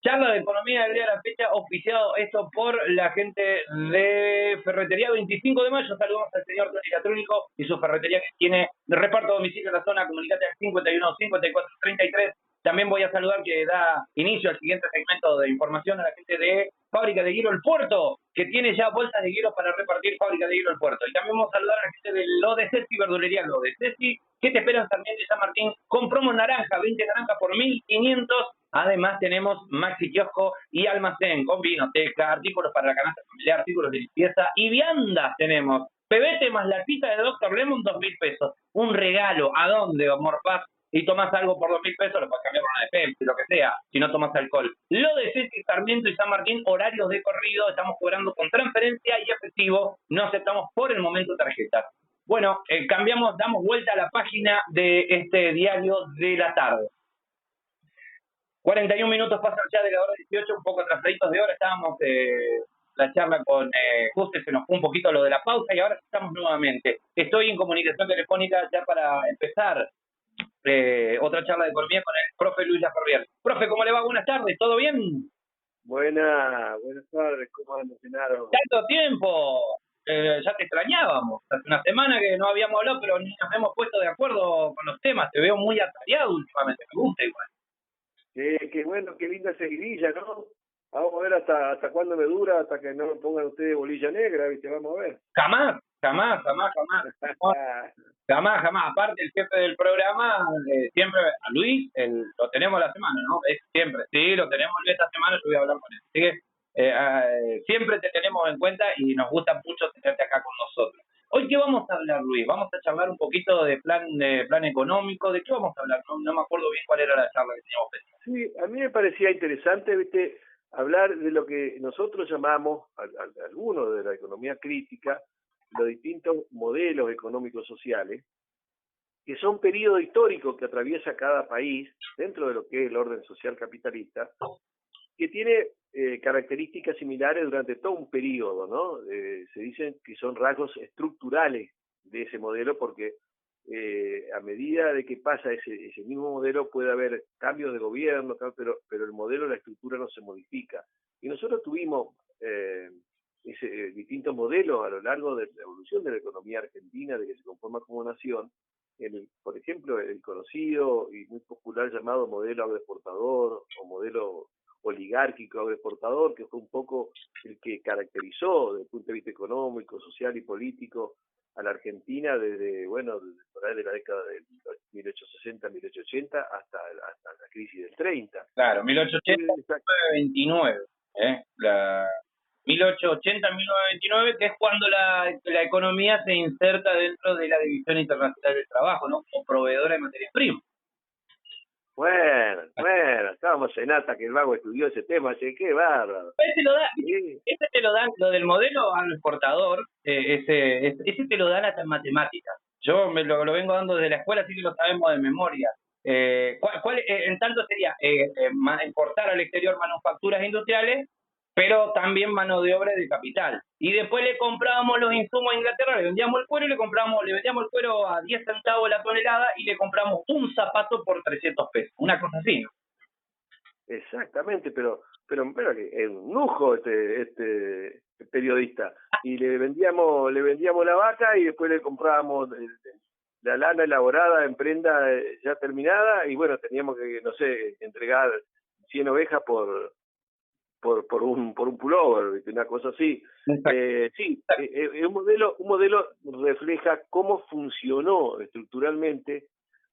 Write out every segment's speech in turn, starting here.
Charla de economía del día de la fecha, oficiado esto por la gente de Ferretería 25 de mayo. Saludamos al señor Tony Latrónico y su ferretería que tiene de reparto a domicilio en la zona. Comunicate al 51 54 33. También voy a saludar que da inicio al siguiente segmento de información a la gente de Fábrica de Guiro El Puerto, que tiene ya bolsas de guiro para repartir. Fábrica de Guiro El Puerto. Y también vamos a saludar a la gente de Lo de Ceci, verdulería Lo de Ceci, que te esperan también de San Martín con promo naranja, 20 naranjas por 1.500. Además tenemos Maxi Kiosco y Almacén con vinoteca, artículos para la canasta familiar, artículos de limpieza y viandas tenemos. Pebete más la pita de Dr. Lemon, 2.000 pesos. Un regalo. ¿A dónde, amor? Paz? Y tomas algo por 2.000 pesos, lo puedes cambiar por una de Pepsi, lo que sea, si no tomas alcohol. Lo de Ceci, Sarmiento y San Martín, horarios de corrido, estamos cobrando con transferencia y efectivo, no aceptamos por el momento tarjetas. Bueno, cambiamos, damos vuelta a la página de este diario de la tarde. 41 minutos pasan ya de la hora 18, un poco atrasaditos de hora, estábamos la charla con José, se nos fue un poquito lo de la pausa y ahora estamos nuevamente. Estoy en comunicación telefónica ya para empezar otra charla de economía con el profe Luis Laferrier. Profe, ¿cómo le va? Buenas tardes, ¿todo bien? Buenas tardes, ¿cómo andan, Genaro? ¡Tanto tiempo! Ya te extrañábamos. Hace una semana que no habíamos hablado, pero ni nos hemos puesto de acuerdo con los temas. Te veo muy atareado últimamente, me gusta igual. Qué bueno, qué linda seguidilla, ¿no? Vamos a ver hasta cuándo me dura, hasta que no me pongan ustedes bolilla negra, ¿viste? Vamos a ver. Jamás. Jamás. Aparte, el jefe del programa, siempre, a Luis, lo tenemos la semana, ¿no? Es siempre, sí, lo tenemos esta semana, yo voy a hablar con él. Así que siempre te tenemos en cuenta y nos gusta mucho tenerte acá con nosotros. Hoy, ¿qué vamos a hablar, Luis? Vamos a charlar un poquito de plan económico. ¿De qué vamos a hablar? No me acuerdo bien cuál era la charla que teníamos pensada. Sí, a mí me parecía interesante, ¿viste? Hablar de lo que nosotros llamamos, algunos de la economía crítica, los distintos modelos económicos sociales, que son periodos históricos que atraviesa cada país dentro de lo que es el orden social capitalista, que tiene características similares durante todo un periodo, ¿no? Se dicen que son rasgos estructurales de ese modelo porque a medida de que pasa ese mismo modelo puede haber cambios de gobierno, pero el modelo, la estructura no se modifica. Y nosotros tuvimos distintos modelos a lo largo de la evolución de la economía argentina, de que se conforma como nación. Por ejemplo, el conocido y muy popular llamado modelo agroexportador o modelo oligárquico agroexportador, que fue un poco el que caracterizó desde el punto de vista económico, social y político a la Argentina desde por ahí de la década de 1860, 1880 hasta la crisis del 30. Claro, 1880-1929, la 1880-1929, que es cuando la economía se inserta dentro de la División Internacional del Trabajo, ¿no? Como proveedora de materias primas. Bueno, estábamos en ATA que el vago estudió ese tema, así que qué bárbaro. Ese te lo dan, lo del modelo agroexportador, ese te lo dan hasta en matemáticas. Yo lo vengo dando desde la escuela, así que lo sabemos de memoria. ¿Cuál en tanto sería importar al exterior manufacturas industriales, pero también mano de obra de capital? Y después le comprábamos los insumos a Inglaterra, le vendíamos el cuero y le vendíamos el cuero a 10 centavos la tonelada y le compramos un zapato por 300 pesos. Una cosa así, ¿no? Exactamente, pero que es un lujo este periodista. Y le vendíamos la vaca y después le comprábamos la lana elaborada en prenda ya terminada y bueno, teníamos que, no sé, entregar 100 ovejas por un pullover, una cosa así. Un modelo refleja cómo funcionó estructuralmente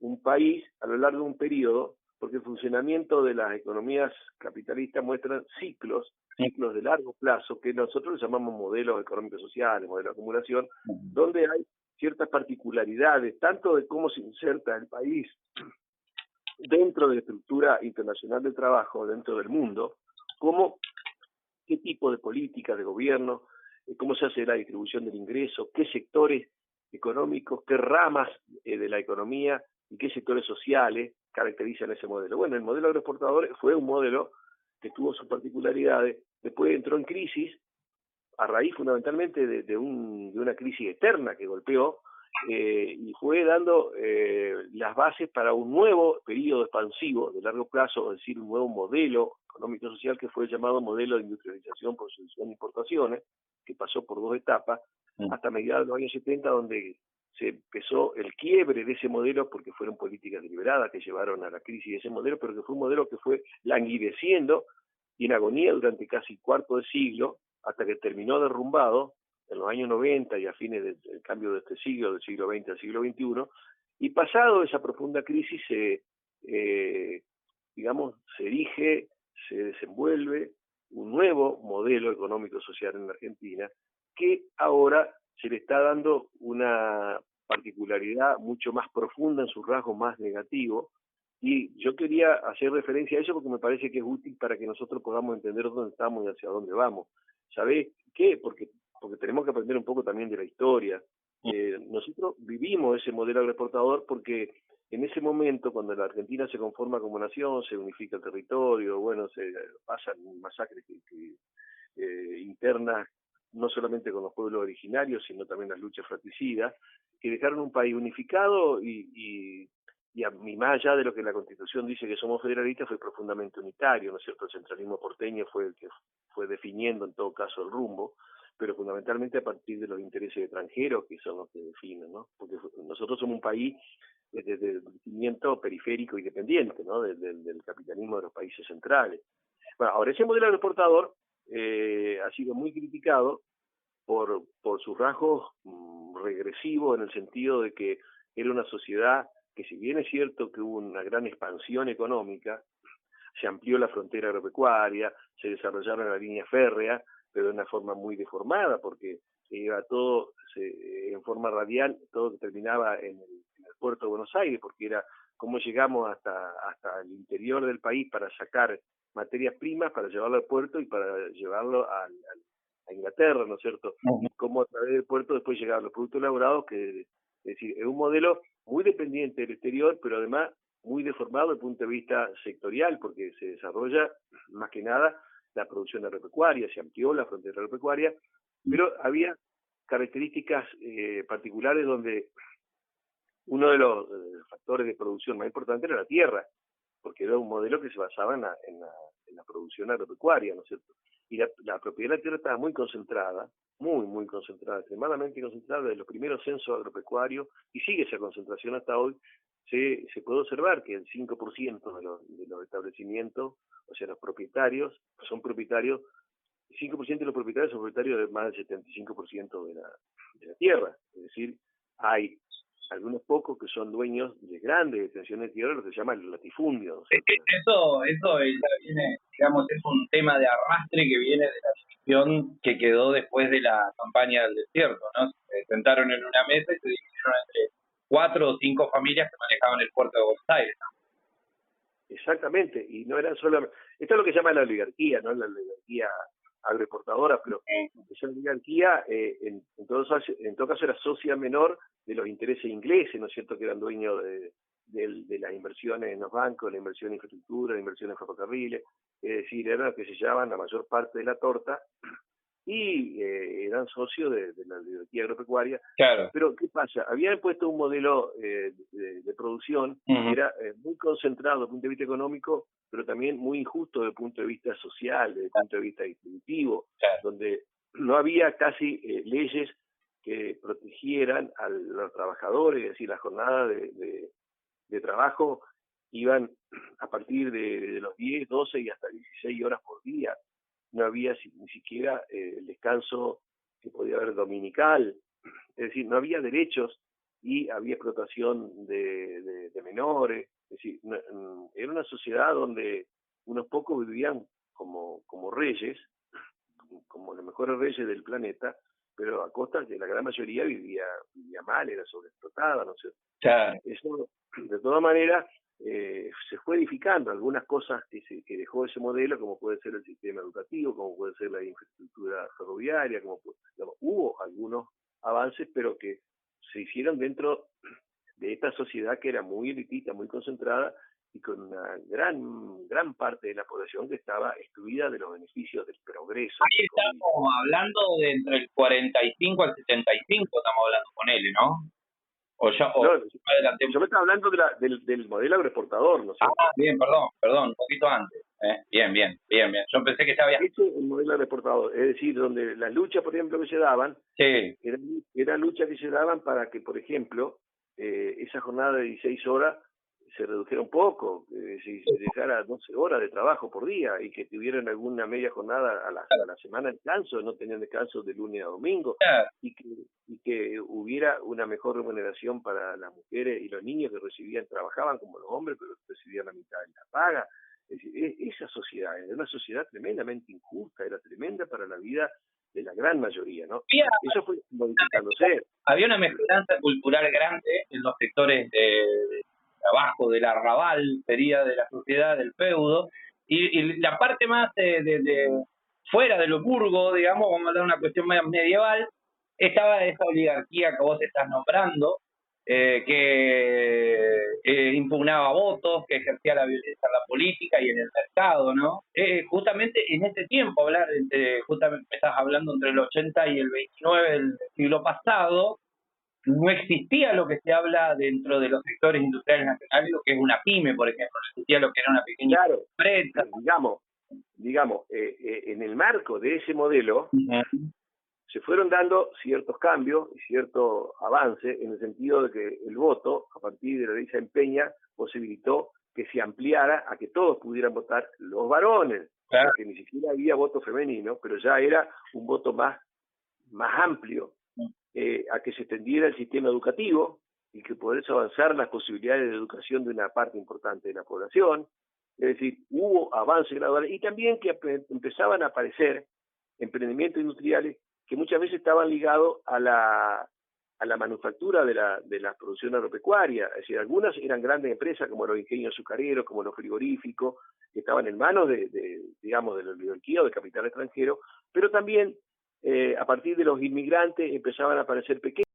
un país a lo largo de un periodo, porque el funcionamiento de las economías capitalistas muestran ciclos de largo plazo, que nosotros llamamos modelos económicos sociales, modelos de acumulación, donde hay ciertas particularidades, tanto de cómo se inserta el país dentro de la estructura internacional del trabajo, dentro del mundo, como qué tipo de políticas de gobierno, cómo se hace la distribución del ingreso, qué sectores económicos, qué ramas de la economía y qué sectores sociales caracterizan ese modelo. Bueno, el modelo agroexportador fue un modelo que tuvo sus particularidades, después entró en crisis, a raíz fundamentalmente de una crisis externa que golpeó, y fue dando las bases para un nuevo periodo expansivo de largo plazo, es decir, un nuevo modelo económico-social que fue llamado modelo de industrialización, producción e importaciones, que pasó por 2 etapas, hasta mediados de los años 70, donde se empezó el quiebre de ese modelo porque fueron políticas deliberadas que llevaron a la crisis de ese modelo, pero que fue un modelo que fue languideciendo y en agonía durante casi cuarto de siglo, hasta que terminó derrumbado en los años 90 y a fines del cambio de este siglo, del siglo XX al siglo XXI, y pasado esa profunda crisis digamos, se erige, se desenvuelve un nuevo modelo económico-social en la Argentina, que ahora se le está dando una particularidad mucho más profunda en sus rasgos más negativos, y yo quería hacer referencia a eso porque me parece que es útil para que nosotros podamos entender dónde estamos y hacia dónde vamos. ¿Sabés qué? Porque tenemos que aprender un poco también de la historia. Nosotros vivimos ese modelo agroexportador porque en ese momento, cuando la Argentina se conforma como nación, se unifica el territorio, bueno, se pasan masacres internas, no solamente con los pueblos originarios, sino también las luchas fratricidas, que dejaron un país unificado y más allá de lo que la Constitución dice que somos federalistas, fue profundamente unitario, ¿no es cierto? El centralismo porteño fue el que fue definiendo en todo caso el rumbo, pero fundamentalmente a partir de los intereses extranjeros que son los que definen, ¿no? Porque nosotros somos un país desde el crecimiento periférico y dependiente, ¿no? Del capitalismo de los países centrales. Bueno, ahora ese modelo agroexportador ha sido muy criticado por sus rasgos regresivos, en el sentido de que era una sociedad que, si bien es cierto que hubo una gran expansión económica, se amplió la frontera agropecuaria, se desarrollaron la línea férrea, pero de una forma muy deformada, porque iba todo en forma radial, todo terminaba en el puerto de Buenos Aires, porque era cómo llegamos hasta el interior del país para sacar materias primas, para llevarlo al puerto y para llevarlo a Inglaterra, ¿no es cierto? Y cómo a través del puerto después llegaban los productos elaborados, es decir, es un modelo muy dependiente del exterior, pero además muy deformado desde el punto de vista sectorial, porque se desarrolla más que nada la producción agropecuaria, se amplió la frontera agropecuaria, pero había características particulares donde uno de los factores de producción más importantes era la tierra, porque era un modelo que se basaba en la producción agropecuaria, ¿no es cierto? Y la propiedad de la tierra estaba muy concentrada, muy concentrada, extremadamente concentrada desde los primeros censos agropecuarios, y sigue esa concentración hasta hoy. Se puede observar que el 5% de los establecimientos, o sea, los propietarios, son propietarios, el 5% de los propietarios son propietarios de más del 75% de la tierra, es decir, hay algunos pocos que son dueños de grandes extensiones de tierra, lo que se llama el latifundio, ¿no? Eso viene, digamos, es un tema de arrastre que viene de la división que quedó después de la campaña del desierto, ¿no? Se sentaron en una mesa y se dividieron entre 4 o 5 familias que manejaban el puerto de Buenos Aires, ¿no? Exactamente, y no eran solamente, esto es lo que se llama la oligarquía, ¿no? La oligarquía agroexportadora, pero esa oligarquía en todo caso era socia menor de los intereses ingleses, ¿no es cierto?, que eran dueños de las inversiones en los bancos, la inversión en infraestructura, la inversión en ferrocarriles, es decir, eran los que se llevaban la mayor parte de la torta y eran socios de la oligarquía agropecuaria. Claro. Pero, ¿qué pasa? Habían puesto un modelo de producción que era muy concentrado desde el punto de vista económico, pero también muy injusto desde el punto de vista social, desde el punto de vista distributivo, donde no había casi leyes que protegieran a los trabajadores, es decir, las jornadas de trabajo iban a partir de los 10, 12 y hasta 16 horas por día. No había ni siquiera el descanso que podía haber dominical, es decir, no había derechos y había explotación de menores, es decir, era una sociedad donde unos pocos vivían como reyes, como los mejores reyes del planeta, pero a costa de la gran mayoría vivía mal, era sobreexplotada, no sé. Claro. Eso, de todas maneras, se fue edificando algunas cosas que dejó ese modelo, como puede ser el sistema educativo, como puede ser la infraestructura ferroviaria, hubo algunos avances, pero que se hicieron dentro de esta sociedad que era muy elitista, muy concentrada, y con una gran parte de la población que estaba excluida de los beneficios del progreso. Ahí estamos hablando de entre el 45 al 75, estamos hablando con él, ¿no? O ya, o No, adelanté. yo me estaba hablando del modelo agroexportador, ¿no es cierto? Bien, perdón, un poquito antes. Bien. Yo pensé que ya había... Ese es el modelo agroexportador, es decir, donde las luchas, por ejemplo, que se daban, Sí, eran luchas que se daban para que, por ejemplo, esa jornada de 16 horas se redujera un poco, si se dejara 12 horas de trabajo por día y que tuvieran alguna media jornada a la semana de descanso, no tenían descanso de lunes a domingo, claro. y que hubiera una mejor remuneración para las mujeres y los niños que trabajaban como los hombres, pero recibían la mitad de la paga. Es decir, esa sociedad era una sociedad tremendamente injusta, era tremenda para la vida de la gran mayoría, ¿no? Eso fue modificándose. Había una mezclanza cultural grande en los sectores de abajo del arrabal, sería de la sociedad del feudo, y la parte más de fuera de los burgos, digamos, vamos a hablar de una cuestión más medieval, estaba esa oligarquía que vos estás nombrando, que impugnaba votos, que ejercía la violencia en la política y en el mercado, ¿no? Justamente en ese tiempo, justamente estás hablando entre el 80 y el 29 del siglo pasado, no existía lo que se habla dentro de los sectores industriales nacionales, lo que es una pyme, por ejemplo, no existía lo que era una pequeña empresa. Digamos, en el marco de ese modelo, se fueron dando ciertos cambios y cierto avance en el sentido de que el voto, a partir de la ley Sáenz Peña, posibilitó que se ampliara a que todos pudieran votar los varones, Claro. porque ni siquiera había voto femenino, pero ya era un voto más amplio, a que se extendiera el sistema educativo y que pudiese avanzar las posibilidades de educación de una parte importante de la población. Es decir, hubo avances graduales y también que empezaban a aparecer emprendimientos industriales que muchas veces estaban ligados a la manufactura de la producción agropecuaria. Es decir, algunas eran grandes empresas como los ingenios azucareros, como los frigoríficos, que estaban en manos digamos, de la oligarquía o de capital extranjero, pero también a partir de los inmigrantes empezaban a aparecer pequeños